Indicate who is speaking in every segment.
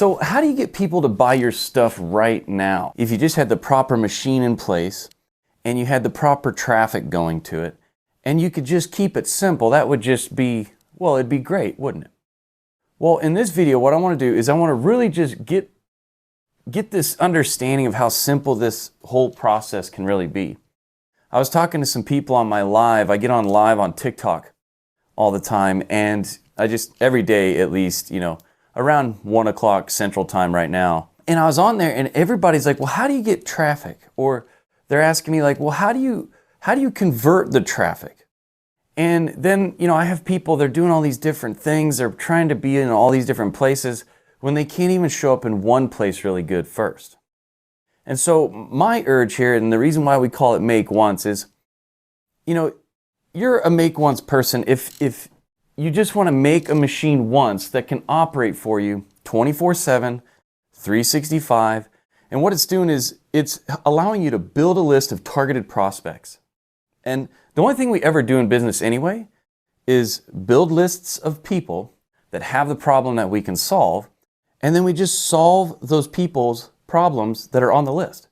Speaker 1: So how do you get people to buy your stuff right now? If you just had the proper machine in place and you had the proper traffic going to it and you could just keep it simple, that would just be, well, it'd be great, wouldn't it? Well, in this video, what I want to do is I want to really just get this understanding of how simple this whole process can really be. I was talking to some people on my live. I get on live on TikTok all the time, and I just, every day at least, around 1 o'clock Central Time right now. And I was on there and everybody's like, well, how do you get traffic? Or they're asking me like, well, how do you convert the traffic? And then, I have people, they're doing all these different things. They're trying to be in all these different places when they can't even show up in one place really good first. And so my urge here, and the reason why we call it make once is, you're a make once person if you just want to make a machine once that can operate for you 24/7, 365. And what it's doing is it's allowing you to build a list of targeted prospects. And the only thing we ever do in business anyway is build lists of people that have the problem that we can solve. And then we just solve those people's problems that are on the list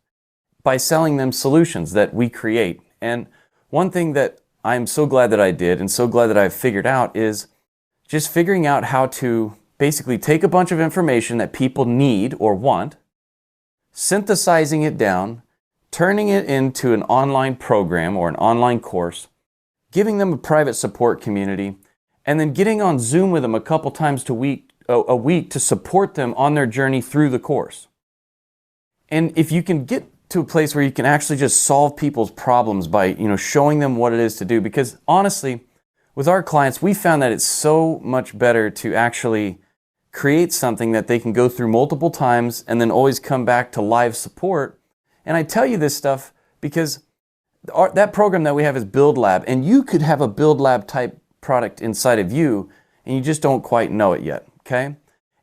Speaker 1: by selling them solutions that we create. And one thing that I'm so glad that I did and so glad that I've figured out is just figuring out how to basically take a bunch of information that people need or want, synthesizing it down, turning it into an online program or an online course, giving them a private support community, and then getting on Zoom with them a couple times a week to support them on their journey through the course. And if you can get to a place where you can actually just solve people's problems by, showing them what it is to do, because honestly, with our clients, we found that it's so much better to actually create something that they can go through multiple times and then always come back to live support. And I tell you this stuff because that program that we have is Build Lab, and you could have a Build Lab type product inside of you and you just don't quite know it yet, okay?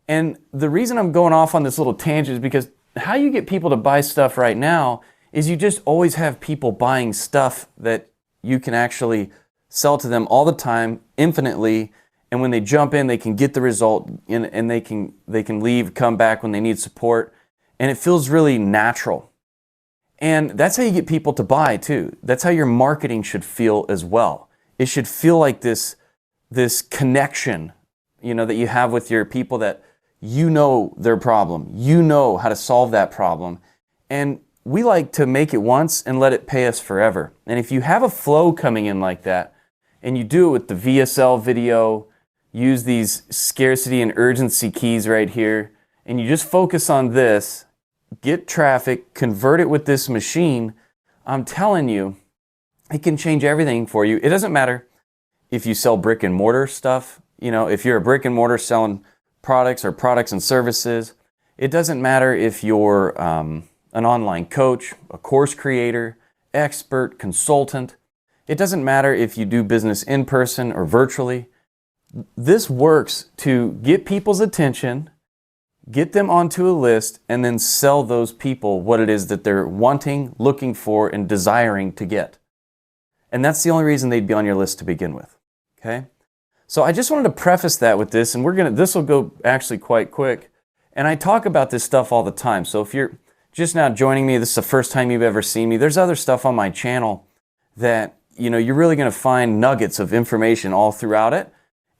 Speaker 1: And the reason I'm going off on this little tangent is because how you get people to buy stuff right now is you just always have people buying stuff that you can actually sell to them all the time, infinitely, and when they jump in, they can get the result and they can leave, come back when they need support, and it feels really natural. And that's how you get people to buy too. That's how your marketing should feel as well. It should feel like this connection, that you have with your people, that their problem, how to solve that problem. And we like to make it once and let it pay us forever. And if you have a flow coming in like that, and you do it with the VSL video, use these scarcity and urgency keys right here, and you just focus on this, get traffic, convert it with this machine, I'm telling you, it can change everything for you. It doesn't matter if you sell brick and mortar stuff, if you're a brick and mortar selling products or products and services. It doesn't matter if you're an online coach, a course creator, expert, consultant. It doesn't matter if you do business in person or virtually. This works to get people's attention, get them onto a list, and then sell those people what it is that they're wanting, looking for, and desiring to get. And that's the only reason they'd be on your list to begin with, okay? So I just wanted to preface that with this, and this will go actually quite quick. And I talk about this stuff all the time. So if you're just now joining me, this is the first time you've ever seen me, there's other stuff on my channel that, you're really going to find nuggets of information all throughout it.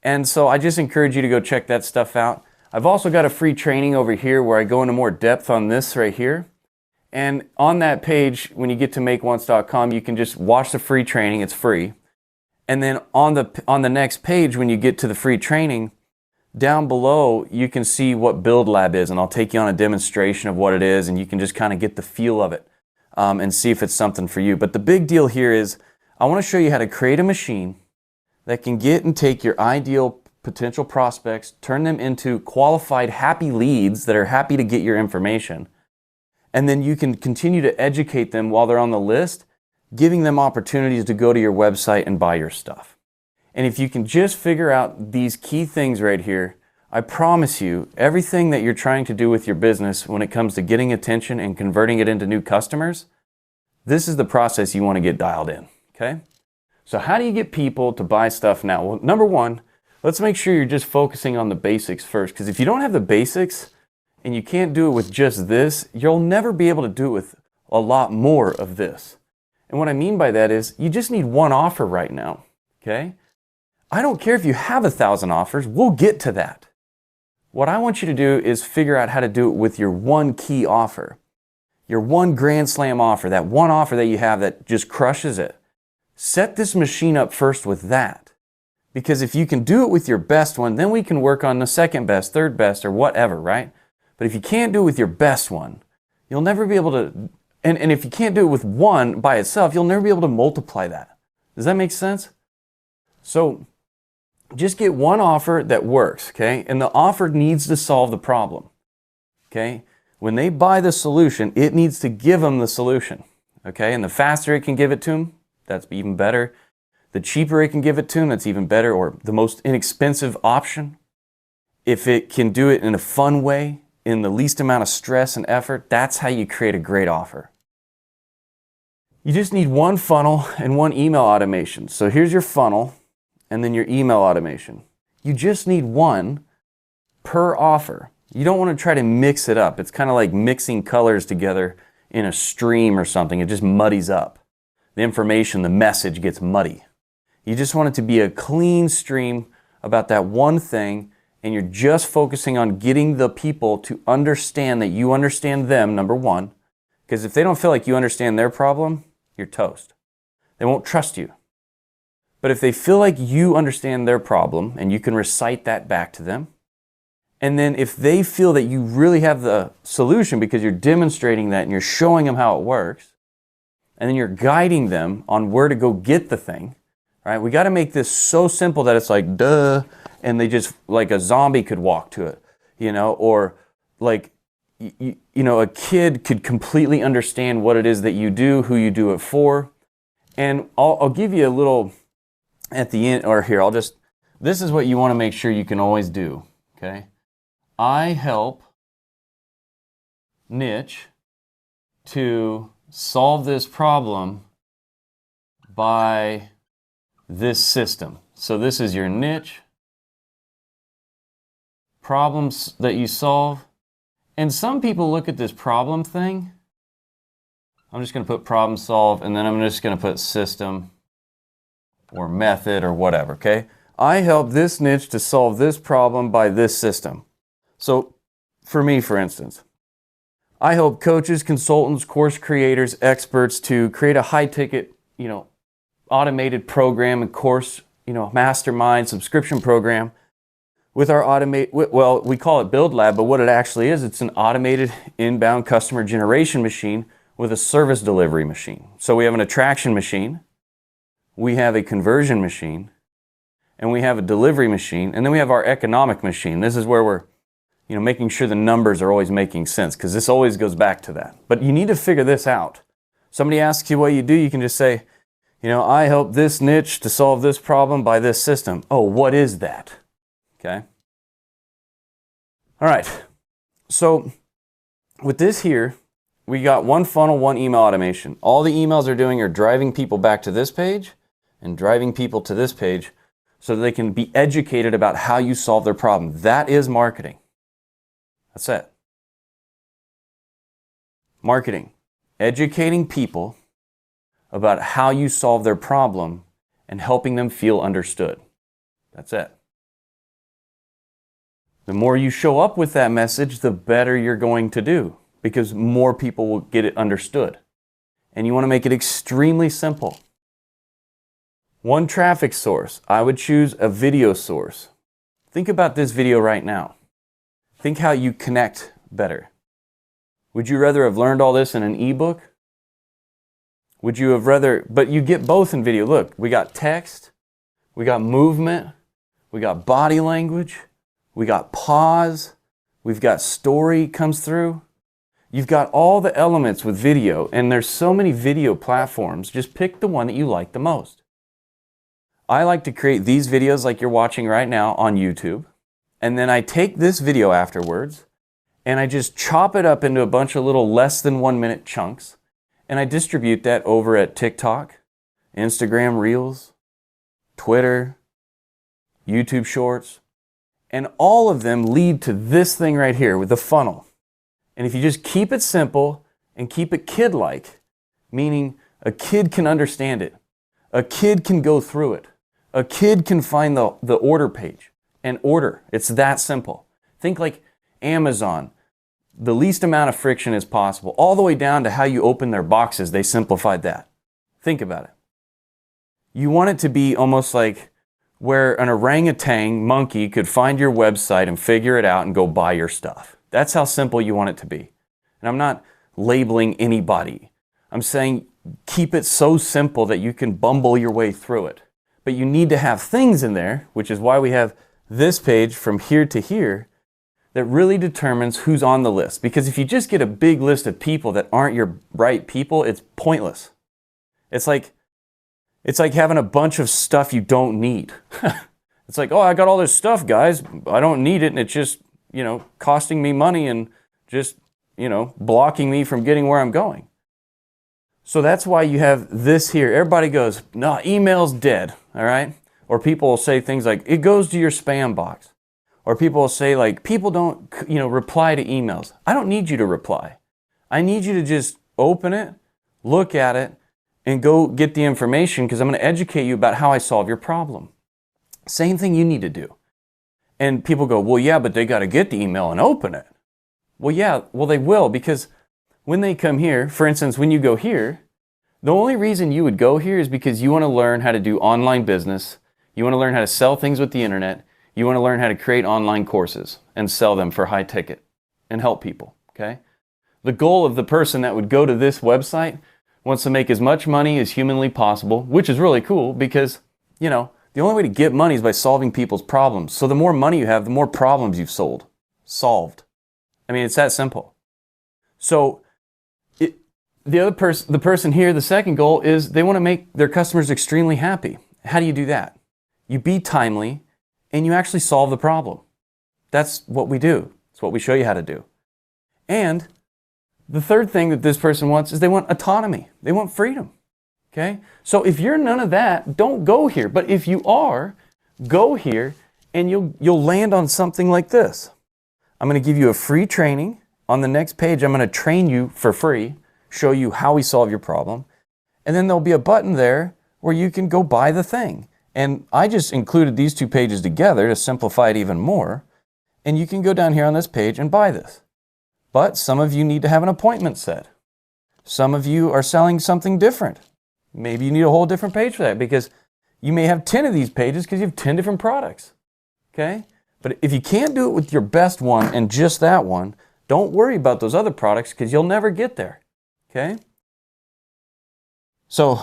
Speaker 1: And so I just encourage you to go check that stuff out. I've also got a free training over here where I go into more depth on this right here. And on that page, when you get to makeonce.com, you can just watch the free training. It's free. And then on the next page, when you get to the free training, down below, you can see what Build Lab is. And I'll take you on a demonstration of what it is, and you can just kind of get the feel of it and see if it's something for you. But the big deal here is I want to show you how to create a machine that can get and take your ideal potential prospects, turn them into qualified, happy leads that are happy to get your information. And then you can continue to educate them while they're on the list, giving them opportunities to go to your website and buy your stuff. And if you can just figure out these key things right here, I promise you, everything that you're trying to do with your business when it comes to getting attention and converting it into new customers, this is the process you want to get dialed in, okay? So how do you get people to buy stuff now? Well, number one, let's make sure you're just focusing on the basics first, because if you don't have the basics and you can't do it with just this, you'll never be able to do it with a lot more of this. And what I mean by that is you just need one offer right now, okay? I don't care if you have 1,000 offers, we'll get to that. What I want you to do is figure out how to do it with your one key offer. Your one grand slam offer, that one offer that you have that just crushes it. Set this machine up first with that. Because if you can do it with your best one, then we can work on the second best, third best, or whatever, right? But if you can't do it with your best one, you'll never be able to, and if you can't do it with one by itself, you'll never be able to multiply that. Does that make sense? So just get one offer that works, okay? And the offer needs to solve the problem, okay? When they buy the solution, it needs to give them the solution, okay? And the faster it can give it to them, that's even better. The cheaper it can give it to them, that's even better, or the most inexpensive option. If it can do it in a fun way, in the least amount of stress and effort, that's how you create a great offer. You just need one funnel and one email automation. So here's your funnel and then your email automation. You just need one per offer. You don't want to try to mix it up. It's kind of like mixing colors together in a stream or something. It just muddies up. The information, the message gets muddy. You just want it to be a clean stream about that one thing, and you're just focusing on getting the people to understand that you understand them, number one. Because if they don't feel like you understand their problem, you're toast. They won't trust you. But if they feel like you understand their problem and you can recite that back to them, and then if they feel that you really have the solution because you're demonstrating that and you're showing them how it works, and then you're guiding them on where to go get the thing, right? We got to make this so simple that it's like, duh, and they just, like a zombie could walk to it, you know, or like, you know, a kid could completely understand what it is that you do, who you do it for. And I'll give you a little at the end, or here, this is what you want to make sure you can always do, okay? I help niche to solve this problem by this system. So this is your niche, problems that you solve. And some people look at this problem thing. I'm just going to put problem solve, and then I'm just going to put system or method or whatever, okay? I help this niche to solve this problem by this system. So for me, for instance, I help coaches, consultants, course creators, experts to create a high-ticket, you know, automated program and course, you know, mastermind subscription program with our well, we call it Build Lab, but what it actually is, it's an automated inbound customer generation machine with a service delivery machine. So we have an attraction machine, we have a conversion machine, and we have a delivery machine, and then we have our economic machine. This is where we're, you know, making sure the numbers are always making sense, because this always goes back to that. But you need to figure this out. Somebody asks you what you do, you can just say, you know, I help this niche to solve this problem by this system. Oh, what is that? Okay. All right. So with this here, we got one funnel, one email automation. All the emails are doing are driving people back to this page and driving people to this page so that they can be educated about how you solve their problem. That is marketing. That's it. Marketing. Educating people about how you solve their problem and helping them feel understood. That's it. The more you show up with that message, the better you're going to do, because more people will get it understood. And you want to make it extremely simple. One traffic source. I would choose a video source. Think about this video right now. Think how you connect better. Would you rather have learned all this in an ebook? Would you have rather, but you get both in video. Look, we got text, we got movement, we got body language, we got pause, we've got story comes through. You've got all the elements with video, and there's so many video platforms. Just pick the one that you like the most. I like to create these videos like you're watching right now on YouTube, and then I take this video afterwards, and I just chop it up into a bunch of little less than 1 minute chunks, and I distribute that over at TikTok, Instagram Reels, Twitter, YouTube Shorts, and all of them lead to this thing right here with the funnel. And if you just keep it simple and keep it kid-like, meaning a kid can understand it, a kid can go through it, a kid can find the order page and order. It's that simple. Think like Amazon. The least amount of friction as possible, all the way down to how you open their boxes. They simplified that. Think about it. You want it to be almost like where an orangutan monkey could find your website and figure it out and go buy your stuff. That's how simple you want it to be. And I'm not labeling anybody. I'm saying keep it so simple that you can bumble your way through it. But you need to have things in there, which is why we have this page from here to here, that really determines who's on the list. Because if you just get a big list of people that aren't your right people, it's pointless. It's like having a bunch of stuff you don't need. It's like, oh, I got all this stuff, guys. I don't need it, and it's just, costing me money and just, blocking me from getting where I'm going. So that's why you have this here. Everybody goes, no, email's dead, all right? Or people will say things like, it goes to your spam box. Or people will say like, people don't, reply to emails. I don't need you to reply. I need you to just open it, look at it, and go get the information because I'm going to educate you about how I solve your problem. Same thing you need to do. And people go, well, yeah, but they got to get the email and open it. Well, yeah, they will, because when they come here, for instance, when you go here, the only reason you would go here is because you want to learn how to do online business. You want to learn how to sell things with the internet. You want to learn how to create online courses and sell them for high ticket and help people, okay? The goal of the person that would go to this website wants to make as much money as humanly possible, which is really cool because, the only way to get money is by solving people's problems. So the more money you have, the more problems you've solved. I mean, it's that simple. So the person here, the second goal is they want to make their customers extremely happy. How do you do that? You be timely, and you actually solve the problem. That's what we do. It's what we show you how to do. And the third thing that this person wants is they want autonomy. They want freedom. Okay? So if you're none of that, don't go here. But if you are, go here and you'll land on something like this. I'm going to give you a free training. On the next page, I'm going to train you for free, show you how we solve your problem. And then there'll be a button there where you can go buy the thing. And I just included these two pages together to simplify it even more. And you can go down here on this page and buy this. But some of you need to have an appointment set. Some of you are selling something different. Maybe you need a whole different page for that because you may have 10 of these pages because you have 10 different products. Okay? But if you can't do it with your best one and just that one, don't worry about those other products because you'll never get there. Okay? So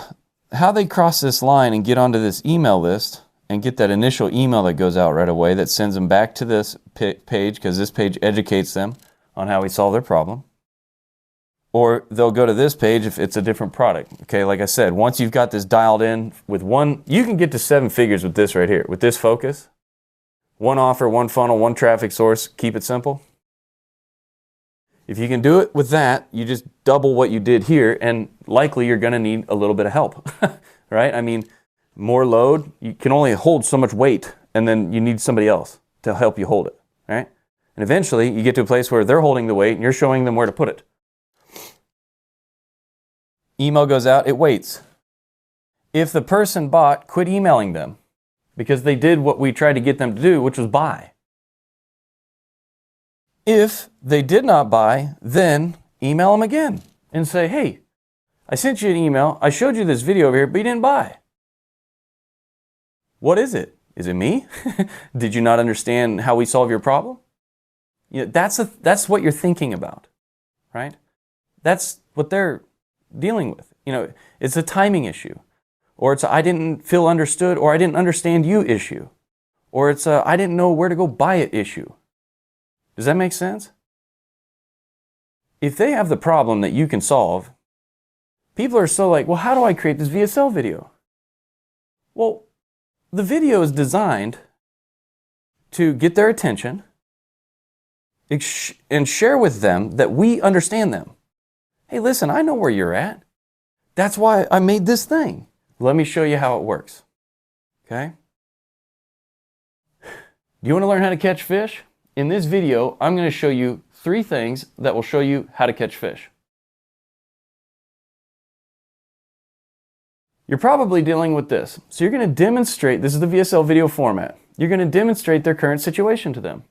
Speaker 1: how they cross this line and get onto this email list and get that initial email that goes out right away that sends them back to this page because this page educates them on how we solve their problem. Or they'll go to this page if it's a different product. Okay, like I said, once you've got this dialed in with one, you can get to 7 figures with this right here. With this focus, one offer, one funnel, one traffic source, keep it simple. If you can do it with that, you just double what you did here, and likely you're going to need a little bit of help, right? I mean, more load, you can only hold so much weight, and then you need somebody else to help you hold it, right? And eventually, you get to a place where they're holding the weight, and you're showing them where to put it. Email goes out, it waits. If the person bought, quit emailing them, because they did what we tried to get them to do, which was buy. If they did not buy, then email them again and say, hey, I sent you an email. I showed you this video over here, but you didn't buy. What is it? Is it me? Did you not understand how we solve your problem? That's what you're thinking about, right? That's what they're dealing with. It's a timing issue, or it's a I didn't feel understood, or I didn't understand you issue, or it's a I didn't know where to go buy it issue. Does that make sense? If they have the problem that you can solve, people are still like, well, how do I create this VSL video? Well, the video is designed to get their attention and share with them that we understand them. Hey, listen, I know where you're at. That's why I made this thing. Let me show you how it works. Okay? Do you want to learn how to catch fish? In this video, I'm going to show you 3 things that will show you how to catch fish. You're probably dealing with this. So you're going to demonstrate, this is the VSL video format. You're going to demonstrate their current situation to them.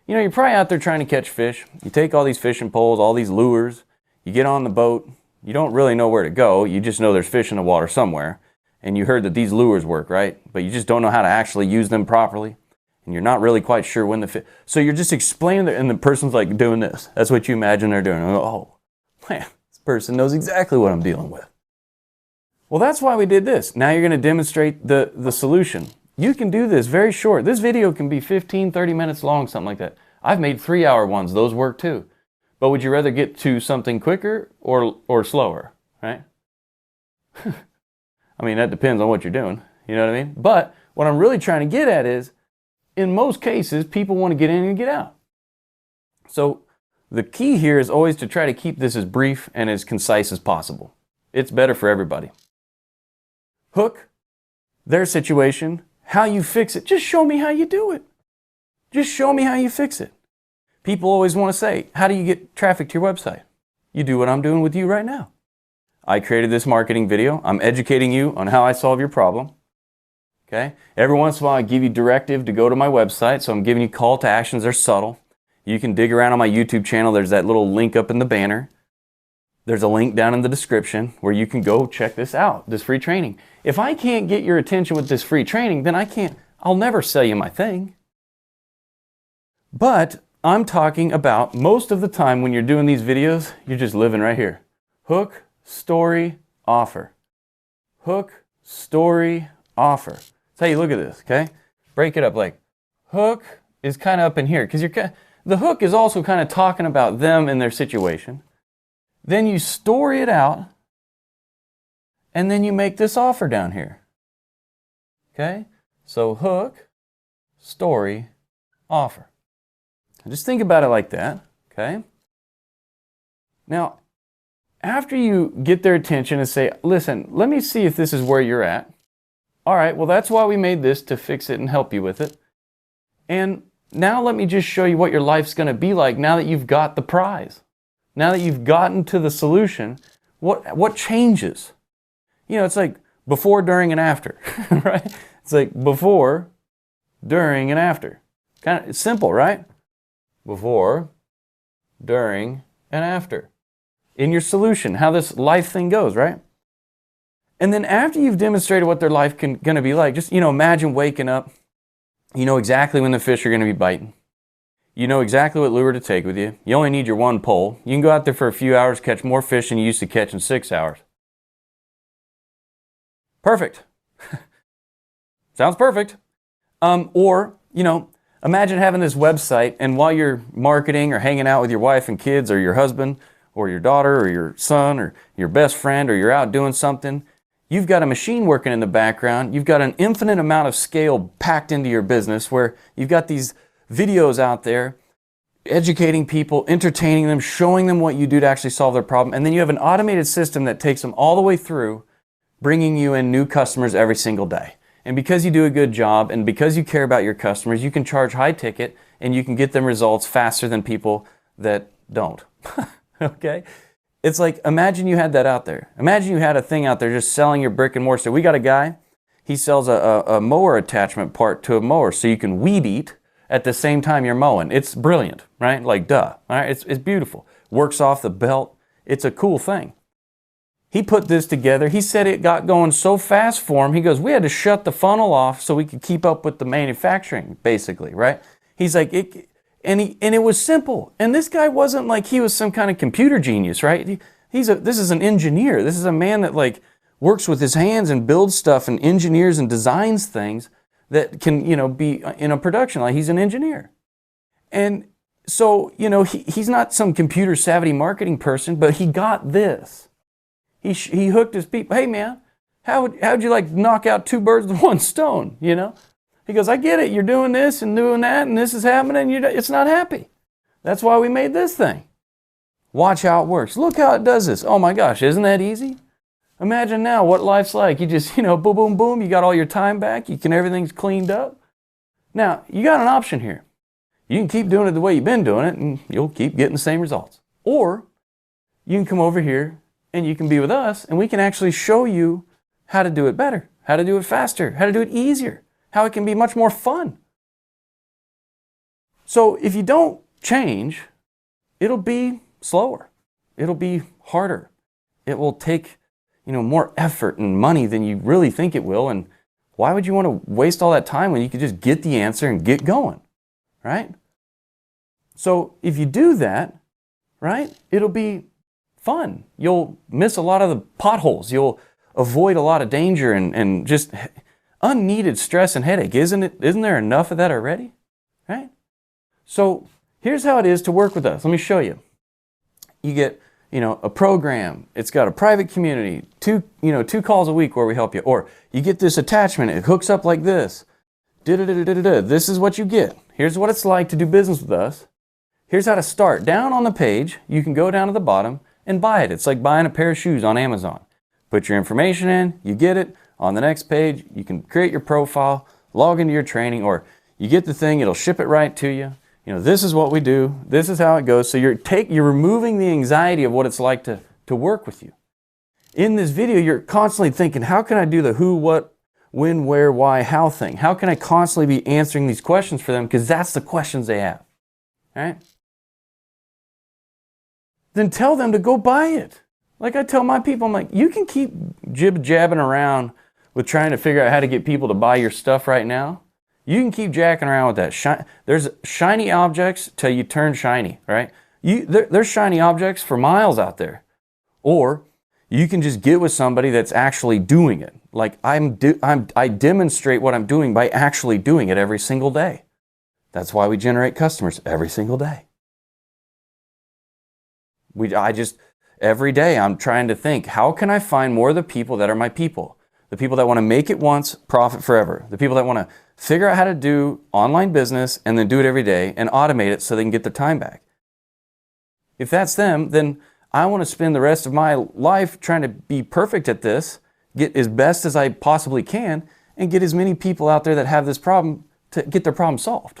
Speaker 1: You know, you're probably out there trying to catch fish. You take all these fishing poles, all these lures, you get on the boat. You don't really know where to go. You just know there's fish in the water somewhere. And you heard that these lures work, right? But you just don't know how to actually use them properly. And you're not really quite sure when the fish... So you're just explaining and the person's like doing this. That's what you imagine they're doing. Oh, man, this person knows exactly what I'm dealing with. Well, that's why we did this. Now you're going to demonstrate the solution. You can do this very short. This video can be 15, 30 minutes long, something like that. I've made 3-hour ones. Those work too. But would you rather get to something quicker or slower, right? I mean, that depends on what you're doing. You know what I mean? But what I'm really trying to get at is, in most cases, people want to get in and get out. So the key here is always to try to keep this as brief and as concise as possible. It's better for everybody. Hook, their situation, how you fix it. Just show me how you do it. Just show me how you fix it. People always want to say, how do you get traffic to your website? You do what I'm doing with you right now. I created this marketing video. I'm educating you on how I solve your problem. Okay? Every once in a while, I give you directive to go to my website, so I'm giving you call to actions. They're subtle. You can dig around on my YouTube channel. There's that little link up in the banner. There's a link down in the description where you can go check this out, this free training. If I can't get your attention with this free training, then I'll never sell you my thing. But I'm talking about most of the time when you're doing these videos, you're just living right here. Hook, story, offer. Hook, story, offer. That's how you look at this, okay? Break it up like hook is kind of up in here because the hook is also kind of talking about them and their situation. Then you story it out and then you make this offer down here. Okay? So hook, story, offer. Just think about it like that, okay? Now, after you get their attention and say, listen, let me see if this is where you're at. All right, well, that's why we made this, to fix it and help you with it. And now let me just show you what your life's going to be like now that you've got the prize. Now that you've gotten to the solution, what changes? You know, it's like before, during, and after, right? It's like before, during, and after. It's simple, right? Before, during, and after. In your solution, how this life thing goes, right? And then after you've demonstrated what their life going to be like, just, imagine waking up. You know exactly when the fish are going to be biting. You know exactly what lure to take with you. You only need your one pole. You can go out there for a few hours, catch more fish than you used to catch in 6 hours. Perfect. Sounds perfect. Or, imagine having this website, and while you're marketing or hanging out with your wife and kids or your husband or your daughter or your son or your best friend, or you're out doing something, you've got a machine working in the background. You've got an infinite amount of scale packed into your business where you've got these videos out there educating people, entertaining them, showing them what you do to actually solve their problem. And then you have an automated system that takes them all the way through, bringing you in new customers every single day. And because you do a good job and because you care about your customers, you can charge high ticket and you can get them results faster than people that don't. Okay? It's like, imagine you had that out there. Imagine you had a thing out there just selling your brick and mortar. So we got a guy, he sells a mower attachment part to a mower so you can weed eat at the same time you're mowing. It's brilliant, right? Like, duh. All right? It's beautiful. Works off the belt. It's a cool thing. He put this together. He said it got going so fast for him. He goes, we had to shut the funnel off so we could keep up with the manufacturing, basically, right? He's like, and it was simple. And this guy wasn't like he was some kind of computer genius, right? This is an engineer. This is a man that works with his hands and builds stuff and engineers and designs things that can, be in a production line. He's an engineer. And so, he's not some computer savvy marketing person, but he got this. He hooked his people. Hey, man, how'd you knock out 2 birds with 1 stone, He goes, I get it. You're doing this and doing that, and this is happening. It's not happy. That's why we made this thing. Watch how it works. Look how it does this. Oh, my gosh, isn't that easy? Imagine now what life's like. You just, boom, boom, boom. You got all your time back. Everything's cleaned up. Now, you got an option here. You can keep doing it the way you've been doing it and you'll keep getting the same results. Or you can come over here and you can be with us and we can actually show you how to do it better, how to do it faster, how to do it easier, how it can be much more fun. So if you don't change, it'll be slower. It'll be harder. It will take, more effort and money than you really think it will. And why would you want to waste all that time when you could just get the answer and get going, right? So if you do that, right, it'll be fun. You'll miss a lot of the potholes. You'll avoid a lot of danger and just unneeded stress and headache. Isn't there enough of that already, right? So here's how it is to work with us. Let me show you. You get, a program. It's got a private community, two calls a week where we help you. Or you get this attachment. It hooks up like this. This is what you get. Here's what it's like to do business with us. Here's how to start. Down on the page, you can go down to the bottom and buy it. It's like buying a pair of shoes on Amazon. Put your information in, you get it. On the next page, you can create your profile, log into your training, or you get the thing, it'll ship it right to you. This is what we do. This is how it goes. So you're removing the anxiety of what it's like to work with you. In this video, you're constantly thinking, how can I do the who, what, when, where, why, how thing? How can I constantly be answering these questions for them? Because that's the questions they have, right? Then tell them to go buy it. Like I tell my people, I'm like, you can keep jib-jabbing around with trying to figure out how to get people to buy your stuff right now. You can keep jacking around with that. There's shiny objects till you turn shiny, right? There's shiny objects for miles out there. Or you can just get with somebody that's actually doing it. Like I demonstrate what I'm doing by actually doing it every single day. That's why we generate customers every single day. Every day I'm trying to think, how can I find more of the people that are my people? The people that want to make it once, profit forever. The people that want to figure out how to do online business and then do it every day and automate it so they can get their time back. If that's them, then I want to spend the rest of my life trying to be perfect at this, get as best as I possibly can, and get as many people out there that have this problem to get their problem solved.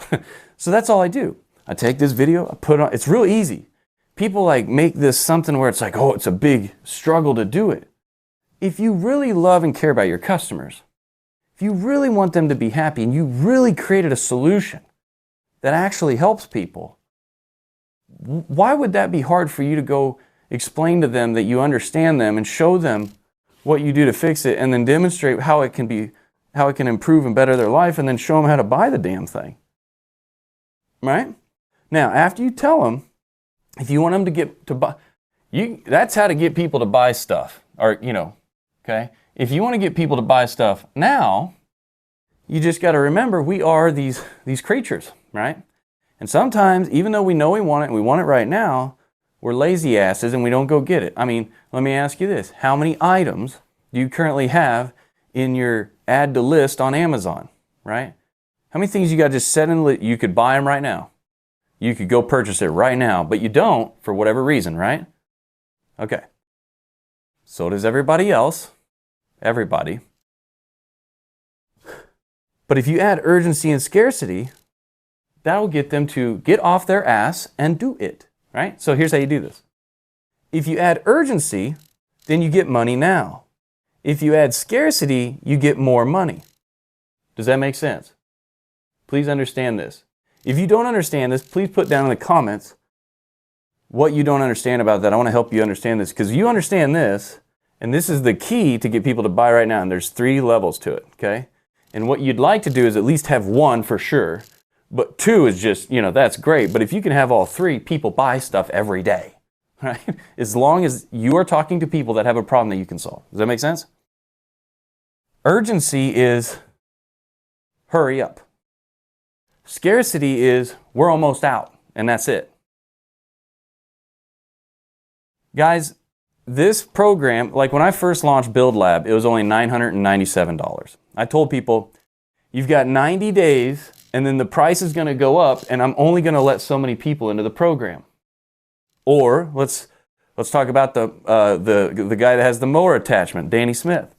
Speaker 1: So that's all I do. I take this video, I put it on, it's real easy. People make this something where it's like, oh, it's a big struggle to do it. If you really love and care about your customers, if you really want them to be happy and you really created a solution that actually helps people, why would that be hard for you to go explain to them that you understand them and show them what you do to fix it and then demonstrate how it can improve and better their life and then show them how to buy the damn thing, right? Now, after you tell them, if you want them to buy, that's how to get people to buy stuff, or, okay? If you want to get people to buy stuff now, you just got to remember we are these creatures, right? And sometimes, even though we know we want it and we want it right now, we're lazy asses and we don't go get it. I mean, let me ask you this. How many items do you currently have in your add to list on Amazon, right? How many things you got just set in the list? You could buy them right now. You could go purchase it right now, but you don't for whatever reason, right? Okay. So does everybody else. Everybody. But if you add urgency and scarcity, that'll get them to get off their ass and do it, right? So here's how you do this. If you add urgency, then you get money now. If you add scarcity, you get more money. Does that make sense? Please understand this. If you don't understand this, please put down in the comments what you don't understand about that. I want to help you understand this because you understand this, and this is the key to get people to buy right now. And there's 3 levels to it, okay? And what you'd like to do is at least have 1 for sure, but 2 is just, that's great. But if you can have all 3, people buy stuff every day, right? As long as you are talking to people that have a problem that you can solve. Does that make sense? Urgency is hurry up. Scarcity is we're almost out, and that's it. Guys, this program, like when I first launched Build Lab, it was only $997. I told people, you've got 90 days, and then the price is going to go up, and I'm only going to let so many people into the program. Or let's talk about the guy that has the mower attachment, Danny Smith.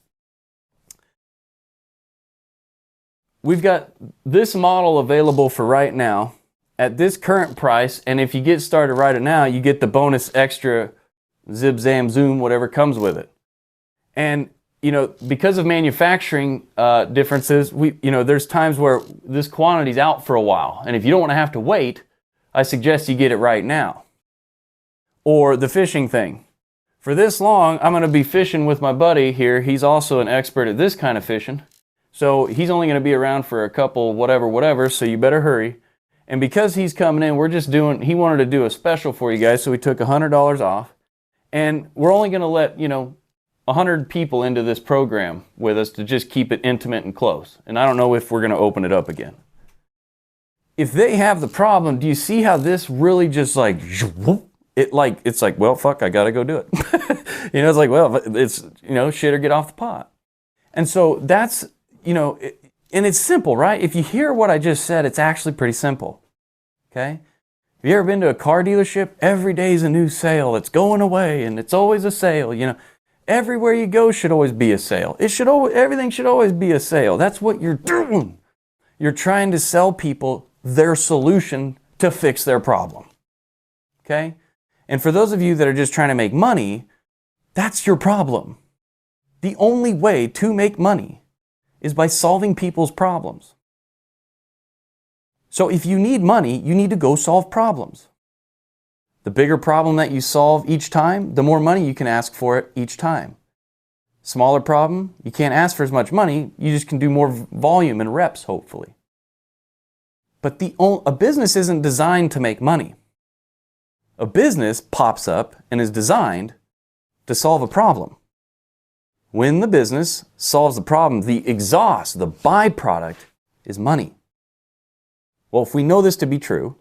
Speaker 1: We've got this model available for right now at this current price, and if you get started right now, you get the bonus extra zip, zam, zoom, whatever comes with it. And, you know, because of manufacturing differences, there's times where this quantity's out for a while. And if you don't want to have to wait, I suggest you get it right now. Or the fishing thing. For this long, I'm going to be fishing with my buddy here. He's also an expert at this kind of fishing. So he's only going to be around for a couple, whatever, so you better hurry. And because he's coming in, he wanted to do a special for you guys, so we took $100 off. And we're only going to let, 100 people into this program with us to just keep it intimate and close. And I don't know if we're going to open it up again. If they have the problem, do you see how this really just it's like, well, fuck, I got to go do it. It's like, well, it's, shit or get off the pot. And so that's, and it's simple, right? If you hear what I just said, it's actually pretty simple. Okay? Have you ever been to a car dealership? Every day's a new sale. It's going away and it's always a sale, Everywhere you go should always be a sale. Everything should always be a sale. That's what you're doing. You're trying to sell people their solution to fix their problem. Okay? And for those of you that are just trying to make money, that's your problem. The only way to make money is by solving people's problems. So if you need money, you need to go solve problems. The bigger problem that you solve each time, the more money you can ask for it each time. Smaller problem, you can't ask for as much money, you just can do more volume and reps, hopefully. But a business isn't designed to make money. A business pops up and is designed to solve a problem. When the business solves the problem, the exhaust, the byproduct, is money. Well, if we know this to be true,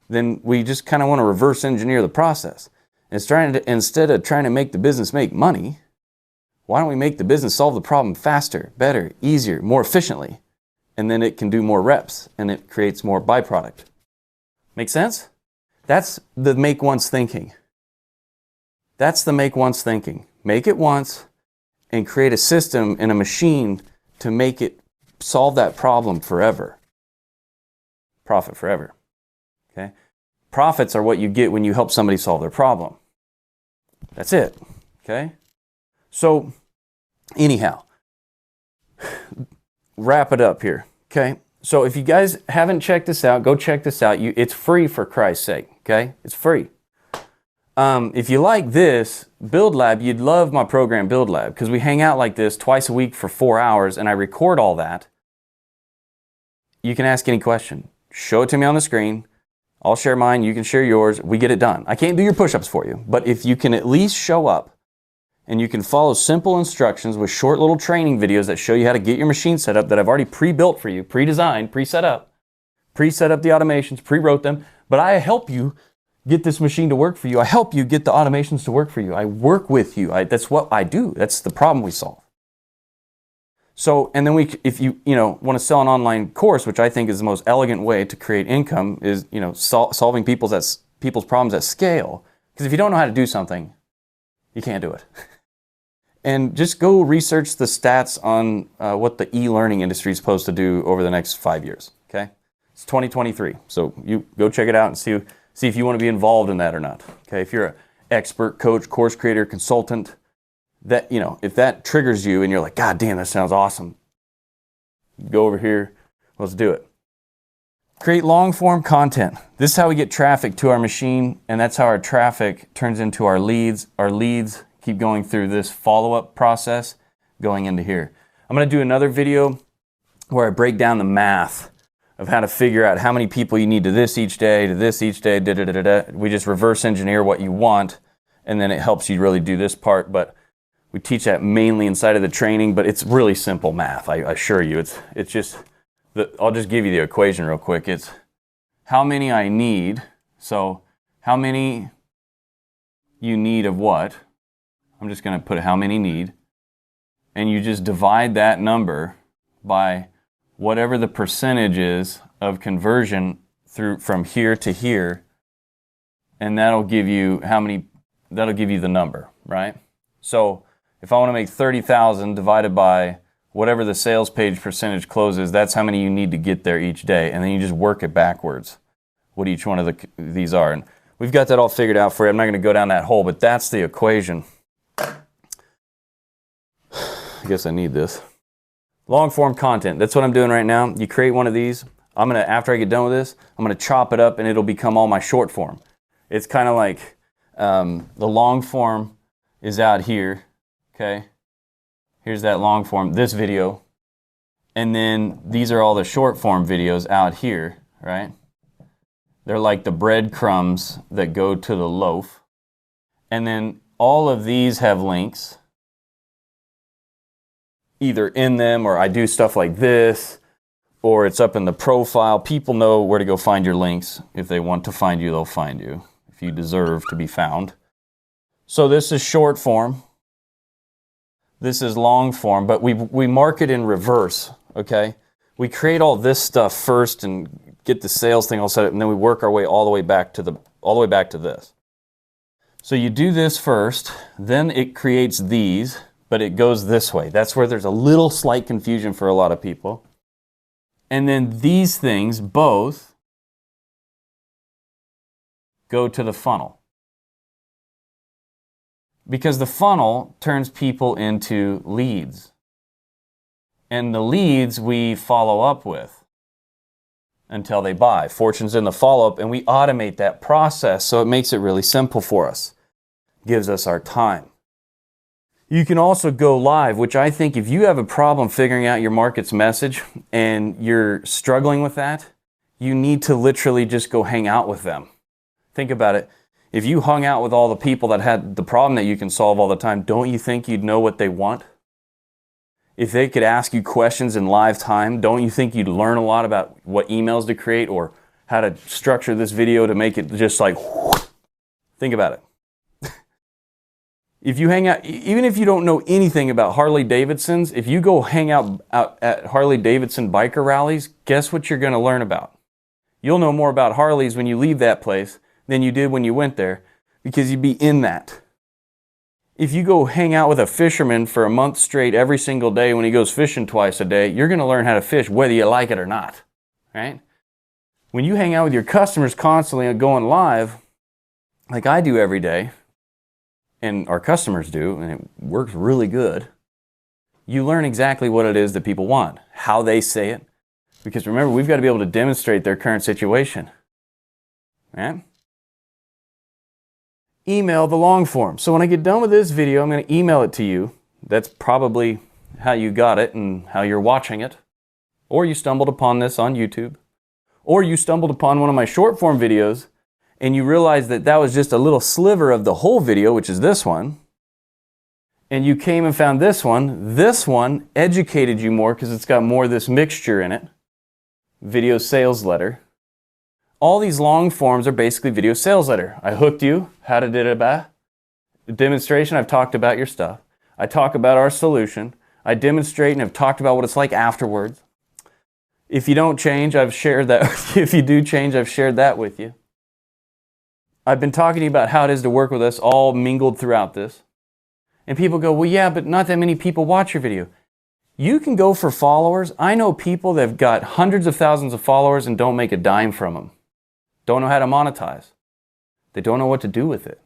Speaker 1: then we just kind of want to reverse engineer the process. Instead of trying to make the business make money, why don't we make the business solve the problem faster, better, easier, more efficiently? And then it can do more reps and it creates more byproduct. Make sense? That's the make once thinking. That's the make once thinking. Make it once and create a system and a machine to make it solve that problem forever. Profit forever. Okay? Profits are what you get when you help somebody solve their problem. That's it. Okay? So, anyhow, wrap it up here. Okay? So if you guys haven't checked this out, go check this out. It's free, for Christ's sake. Okay? It's free. If you like this, Build Lab, you'd love my program Build Lab, because we hang out like this twice a week for 4 hours and I record all that. You can ask any question. Show it to me on the screen. I'll share mine, you can share yours, we get it done. I can't do your push-ups for you, but if you can at least show up and you can follow simple instructions with short little training videos that show you how to get your machine set up that I've already pre-built for you, pre-designed, pre-set up the automations, pre-wrote them, but I help you get this machine to work for you. I help you get the automations to work for you. I work with you. That's what I do. That's the problem we solve. So, and then if you want to sell an online course, which I think is the most elegant way to create income, is solving people's problems at scale. Because if you don't know how to do something, you can't do it. And just go research the stats on what the e-learning industry is supposed to do over the next 5 years. Okay, it's 2023, so you go check it out and see if you want to be involved in that or not. Okay, if you're an expert, coach, course creator, consultant, that, if that triggers you and you're like, God damn, that sounds awesome, go over here, let's do it. Create long form content. This is how we get traffic to our machine, and that's how our traffic turns into our leads. Our leads keep going through this follow-up process going into here. I'm going to do another video where I break down the math of how to figure out how many people you need to this each day, We just reverse engineer what you want, and then it helps you really do this part. But we teach that mainly inside of the training, but it's really simple math. I assure you, it's just, I'll just give you the equation real quick. It's how many I need. So how many you need of what? I'm just going to put how many need. And you just divide that number by whatever the percentage is of conversion from here to here. And that'll give you the number, right? So if I want to make 30,000 divided by whatever the sales page percentage closes, that's how many you need to get there each day. And then you just work it backwards what each one of these are. And we've got that all figured out for you. I'm not going to go down that hole, but that's the equation. I guess I need this. Long form content. That's what I'm doing right now. You create one of these. I'm going to, after I get done with this, I'm going to chop it up and it'll become all my short form. It's kind of like the long form is out here. Okay. Here's that long form, this video. And then these are all the short form videos out here, right? They're like the breadcrumbs that go to the loaf. And then all of these have links, either in them, or I do stuff like this, or it's up in the profile. People know where to go find your links. If they want to find you, they'll find you, if you deserve to be found. So this is short form. This is long form, but we mark it in reverse, okay? We create all this stuff first and get the sales thing all set up, and then we work our way all the way back to this. So you do this first, then it creates these, but it goes this way. That's where there's a little slight confusion for a lot of people. And then these things both go to the funnel. Because the funnel turns people into leads. And the leads we follow up with until they buy. Fortune's in the follow-up, and we automate that process, so it makes it really simple for us. Gives us our time. You can also go live, which I think if you have a problem figuring out your market's message and you're struggling with that, you need to literally just go hang out with them. Think about it. If you hung out with all the people that had the problem that you can solve all the time, don't you think you'd know what they want? If they could ask you questions in live time, don't you think you'd learn a lot about what emails to create or how to structure this video to make it just like, think about it. If you hang out, even if you don't know anything about Harley Davidsons, if you go hang out at Harley Davidson biker rallies, guess what you're going to learn about? You'll know more about Harleys when you leave that place than you did when you went there, because you'd be in that. If you go hang out with a fisherman for a month straight every single day when he goes fishing twice a day, you're going to learn how to fish whether you like it or not, right? When you hang out with your customers constantly and going live, like I do every day, and our customers do, and it works really good, you learn exactly what it is that people want, how they say it, because remember, we've got to be able to demonstrate their current situation, right? Email the long form. So when I get done with this video, I'm going to email it to you. That's probably how you got it and how you're watching it. Or you stumbled upon this on YouTube. Or you stumbled upon one of my short form videos and you realized that that was just a little sliver of the whole video, which is this one. And you came and found this one. This one educated you more because it's got more of this mixture in it. Video sales letter. All these long forms are basically video sales letter. I hooked you. How did it about? The demonstration, I've talked about your stuff. I talk about our solution. I demonstrate and have talked about what it's like afterwards. If you don't change, I've shared that. If you do change, I've shared that with you. I've been talking to you about how it is to work with us, all mingled throughout this. And people go, well, yeah, but not that many people watch your video. You can go for followers. I know people that have got hundreds of thousands of followers and don't make a dime from them. Don't know how to monetize. They don't know what to do with it.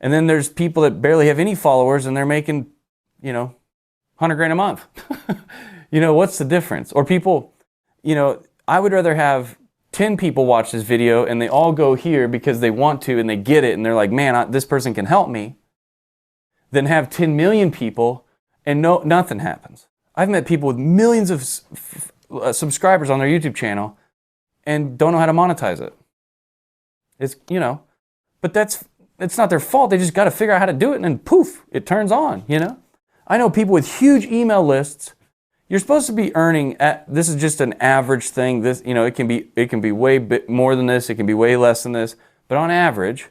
Speaker 1: And then there's people that barely have any followers and they're making, 100 grand a month. What's the difference? Or people, I would rather have 10 people watch this video and they all go here because they want to and they get it and they're like, man, this person can help me, than have 10 million people and nothing happens. I've met people with millions of subscribers on their YouTube channel and don't know how to monetize it. It's, but it's not their fault. They just got to figure out how to do it and then poof, it turns on, I know people with huge email lists. You're supposed to be earning this is just an average thing. This, it can be way more than this. It can be way less than this. But on average,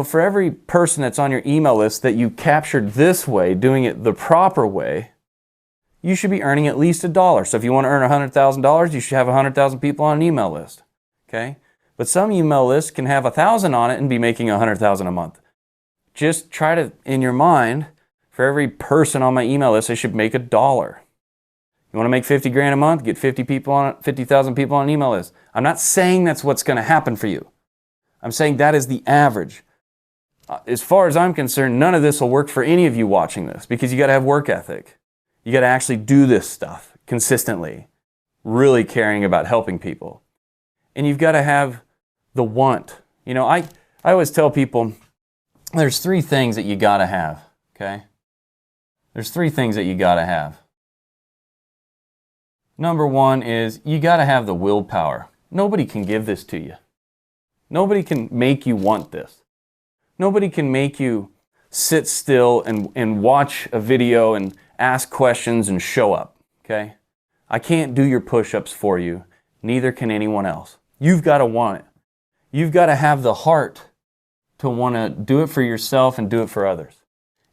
Speaker 1: for every person that's on your email list that you captured this way, doing it the proper way, you should be earning at least $1. So if you want to earn $100,000, you should have 100,000 people on an email list. Okay? But some email lists can have 1,000 on it and be making 100,000 a month. Just try to, in your mind, for every person on my email list, I should make $1. You want to make 50 grand a month, get 50,000 people on an email list. I'm not saying that's what's going to happen for you. I'm saying that is the average. As far as I'm concerned, none of this will work for any of you watching this because you got to have work ethic. You got to actually do this stuff consistently, really caring about helping people. And you've got to have the want. You know, I always tell people there's 3 things that you got to have, okay? There's 3 things that you got to have. Number 1 is you got to have the willpower. Nobody can give this to you. Nobody can make you want this. Nobody can make you sit still and watch a video and ask questions and show up, okay? I can't do your push-ups for you. Neither can anyone else. You've got to want it. You've got to have the heart to want to do it for yourself and do it for others.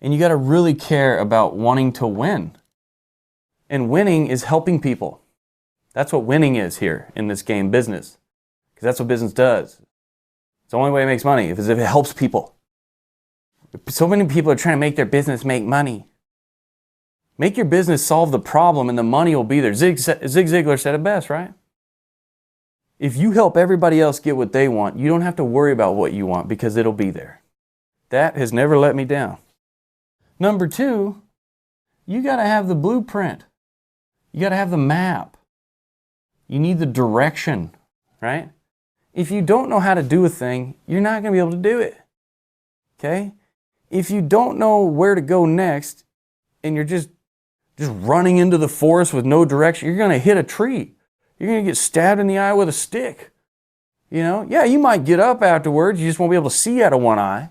Speaker 1: And you got to really care about wanting to win. And winning is helping people. That's what winning is here in this game business. Because that's what business does. It's the only way it makes money is if it helps people. So many people are trying to make their business make money. Make your business solve the problem and the money will be there. Zig Ziglar said it best, right? If you help everybody else get what they want, you don't have to worry about what you want because it'll be there. That has never let me down. Number 2, you got to have the blueprint. You got to have the map. You need the direction, right? If you don't know how to do a thing, you're not going to be able to do it. Okay? If you don't know where to go next and you're just running into the forest with no direction, you're going to hit a tree. You're going to get stabbed in the eye with a stick. You know? Yeah, you might get up afterwards. You just won't be able to see out of one eye.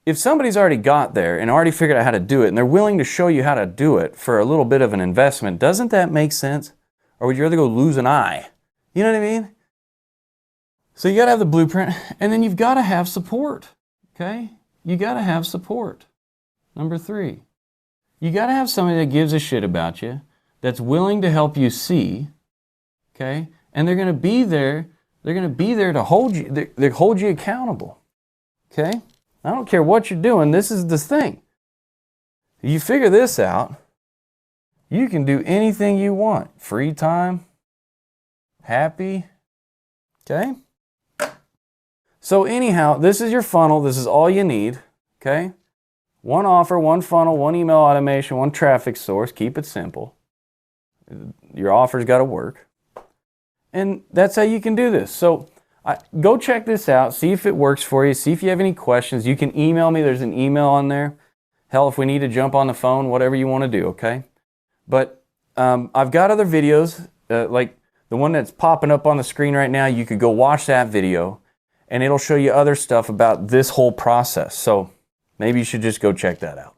Speaker 1: If somebody's already got there and already figured out how to do it and they're willing to show you how to do it for a little bit of an investment, doesn't that make sense? Or would you rather go lose an eye? You know what I mean? So you got to have the blueprint, and then you've got to have support, okay? You got to have support. Number 3, you got to have somebody that gives a shit about you, that's willing to help you see, okay? And they're going to be there. They're going to be there to hold you. They hold you accountable, okay? I don't care what you're doing. This is the thing. You figure this out, you can do anything you want. Free time, happy, okay? So anyhow, this is your funnel. This is all you need, okay? 1 offer, 1 funnel, 1 email automation, 1 traffic source. Keep it simple. Your offer's got to work. And that's how you can do this. So go check this out. See if it works for you. See if you have any questions. You can email me. There's an email on there. Hell, if we need to jump on the phone, whatever you want to do, okay? But I've got other videos, like the one that's popping up on the screen right now. You could go watch that video, and it'll show you other stuff about this whole process. So maybe you should just go check that out.